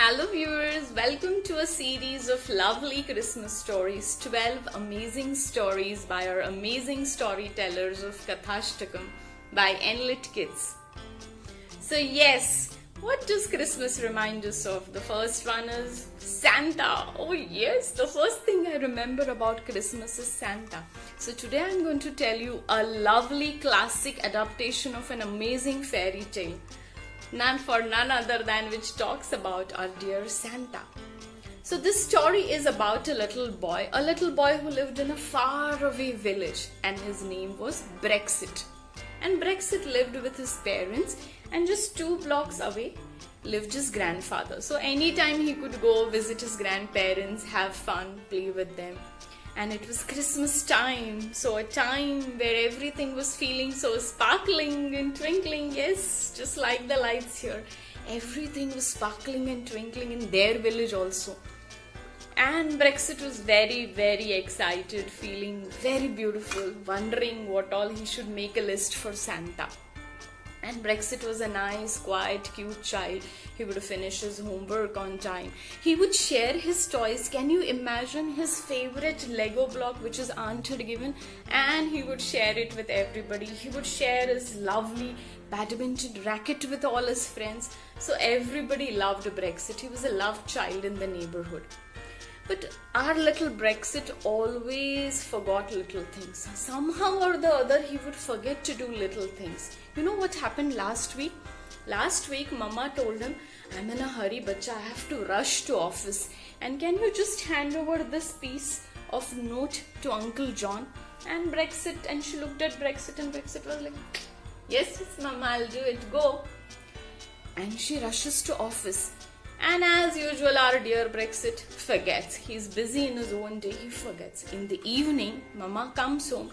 Hello viewers, welcome to a series of lovely Christmas stories, 12 amazing stories by our amazing storytellers of Kathashtakam by Enlit Kids. So yes, what does Christmas remind us of? The first one is Santa. Oh yes, the first thing I remember about Christmas is Santa. So today I'm going to tell you a lovely classic adaptation of an amazing fairy tale. None other than which talks about our dear Santa. So this story is about a little boy who lived in a faraway village, and his name was Brexit. And Brexit lived with his parents, and just 2 blocks away lived his grandfather. So anytime he could go visit his grandparents, have fun, play with them. And it was Christmas time, so a time where everything was feeling so sparkling and twinkling. Yes, just like the lights here. Everything was sparkling and twinkling in their village also. And Brexit was very, very excited, feeling very beautiful, wondering what all he should make a list for Santa. And Brexit was a nice, quiet, cute child. He would finish his homework on time. He would share his toys. Can you imagine his favorite Lego block which his aunt had given? And he would share it with everybody. He would share his lovely badminton racket with all his friends. So everybody loved Brexit. He was a loved child in the neighborhood. But our little Brexit always forgot little things. Somehow or the other, he would forget to do little things. You know what happened last week? Last week, Mama told him, I'm in a hurry, bacha, I have to rush to office. And can you just hand over this piece of note to Uncle John? And she looked at Brexit, and Brexit was like, yes, Mama, I'll do it, go. And she rushes to office. And as usual, our dear Brexit forgets. He's busy in his own day, he forgets. In the evening, Mama comes home.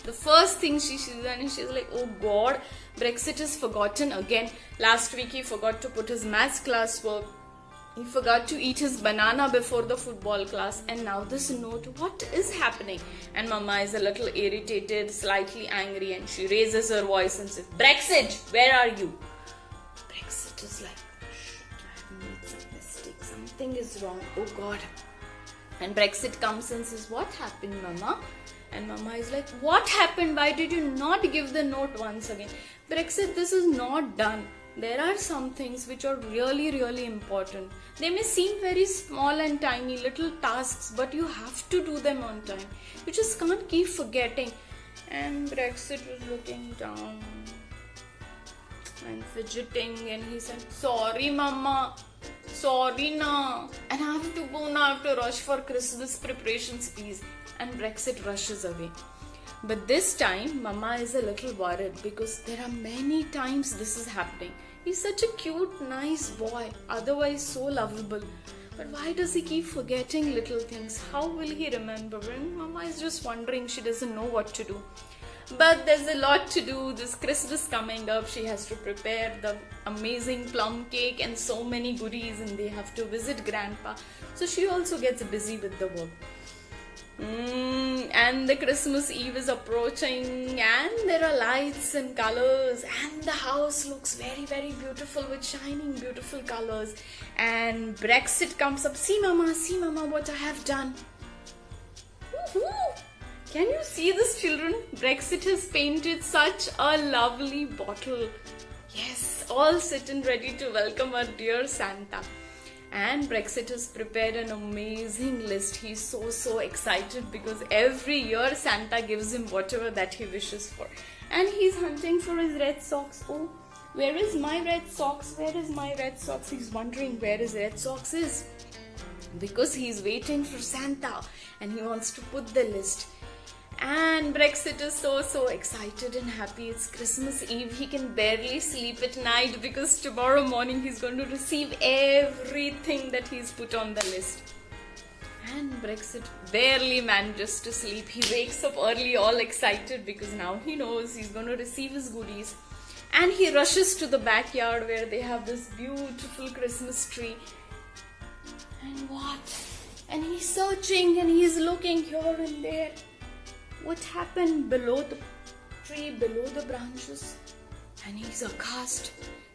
The first thing she sees, and she's like, oh God, Brexit has forgotten again. Last week he forgot to put his maths class work. He forgot to eat his banana before the football class. And now this note, what is happening? And Mama is a little irritated, slightly angry, and she raises her voice and says, Brexit, where are you? Brexit is like, I have made some mistake. Something is wrong. Oh God. And Brexit comes and says, what happened, Mama? And Mama is like, what happened? Why did you not give the note once again? Brexit, this is not done. There are some things which are really, really important. They may seem very small and tiny little tasks, but you have to do them on time. You just can't keep forgetting. And Brexit was looking down and fidgeting, and he said, sorry Mama, sorry na, and I have to go now, I have to rush for Christmas preparations please. And Brexit rushes away. But this time Mama is a little worried because there are many times this is happening. He's such a cute, nice boy, otherwise so lovable. But why does he keep forgetting little things? How will he remember? And Mama is just wondering, she doesn't know what to do. But there's a lot to do. This Christmas coming up, she has to prepare the amazing plum cake and so many goodies, and they have to visit Grandpa. So she also gets busy with the work. And the Christmas Eve is approaching, and there are lights and colors, and the house looks very, very beautiful with shining beautiful colors. And Brexit comes up, see Mama, what I have done. Woohoo! Can you see this, children? Brexit has painted such a lovely bottle. Yes, all set and ready to welcome our dear Santa. And Brexit has prepared an amazing list. He's so excited because every year Santa gives him whatever that he wishes for. And he's hunting for his red socks. Oh, where is my red socks? Where is my red socks? He's wondering where his red socks is. Because he's waiting for Santa and he wants to put the list. And Brexit is so excited and happy. It's Christmas Eve. He can barely sleep at night because tomorrow morning he's going to receive everything that he's put on the list. And Brexit barely manages to sleep. He wakes up early all excited because now he knows he's going to receive his goodies. And he rushes to the backyard where they have this beautiful Christmas tree. And what? And he's searching and he's looking here and there. What happened below the tree, below the branches? And he's aghast.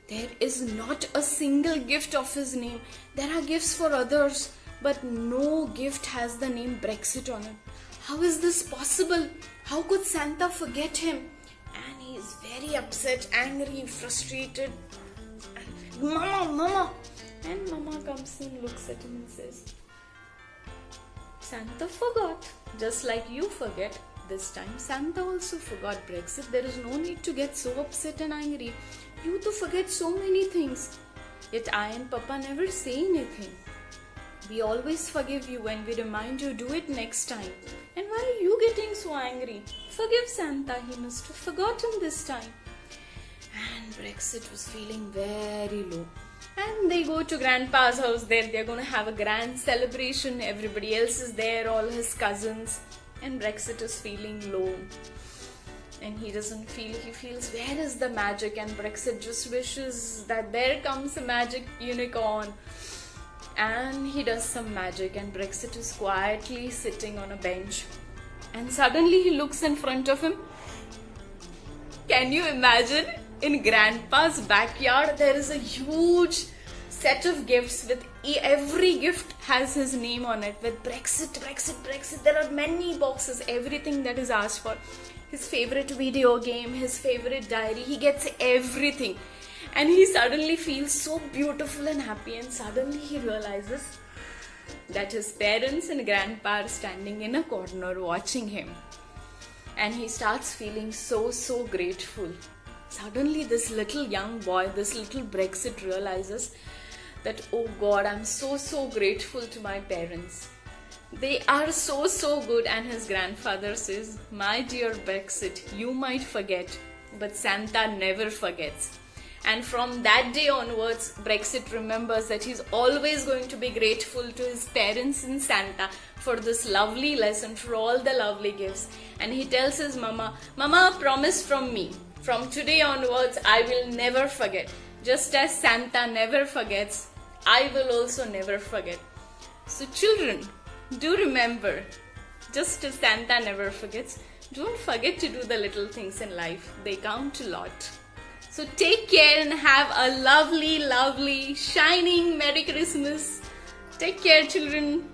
There is not a single gift of his name. There are gifts for others, but no gift has the name Brexit on it. How is this possible? How could Santa forget him? And he is very upset, angry, frustrated. Mama, Mama. And Mama comes and looks at him and says, Santa forgot. Just like you forget. This time Santa also forgot Brexit. There is no need to get so upset and angry. You too forget so many things. Yet I and Papa never say anything. We always forgive you when we remind you, do it next time. And why are you getting so angry? Forgive Santa, he must have forgotten this time. And Brexit was feeling very low. And they go to Grandpa's house there. They're going to have a grand celebration. Everybody else is there, all his cousins. And Brexit is feeling low. And he feels, where is the magic? And Brexit just wishes that there comes a magic unicorn. And he does some magic, and Brexit is quietly sitting on a bench. And suddenly he looks in front of him. Can you imagine? In Grandpa's backyard, there is a huge set of gifts with every gift has his name on it with Brexit, Brexit, Brexit. There are many boxes, everything that is asked for. His favorite video game, his favorite diary, he gets everything. And he suddenly feels so beautiful and happy, and suddenly he realizes that his parents and grandpa are standing in a corner watching him. And he starts feeling so grateful. Suddenly this little young boy, this little Brexit realizes that, oh God, I'm so grateful to my parents. They are so good. And his grandfather says, my dear Brexit, you might forget, but Santa never forgets. And from that day onwards, Brexit remembers that he's always going to be grateful to his parents and Santa for this lovely lesson, for all the lovely gifts. And he tells his Mama, Mama, promise from me. From today onwards, I will never forget. Just as Santa never forgets, I will also never forget. So children, do remember, just as Santa never forgets, don't forget to do the little things in life. They count a lot. So take care and have a lovely, shining Merry Christmas. Take care, children.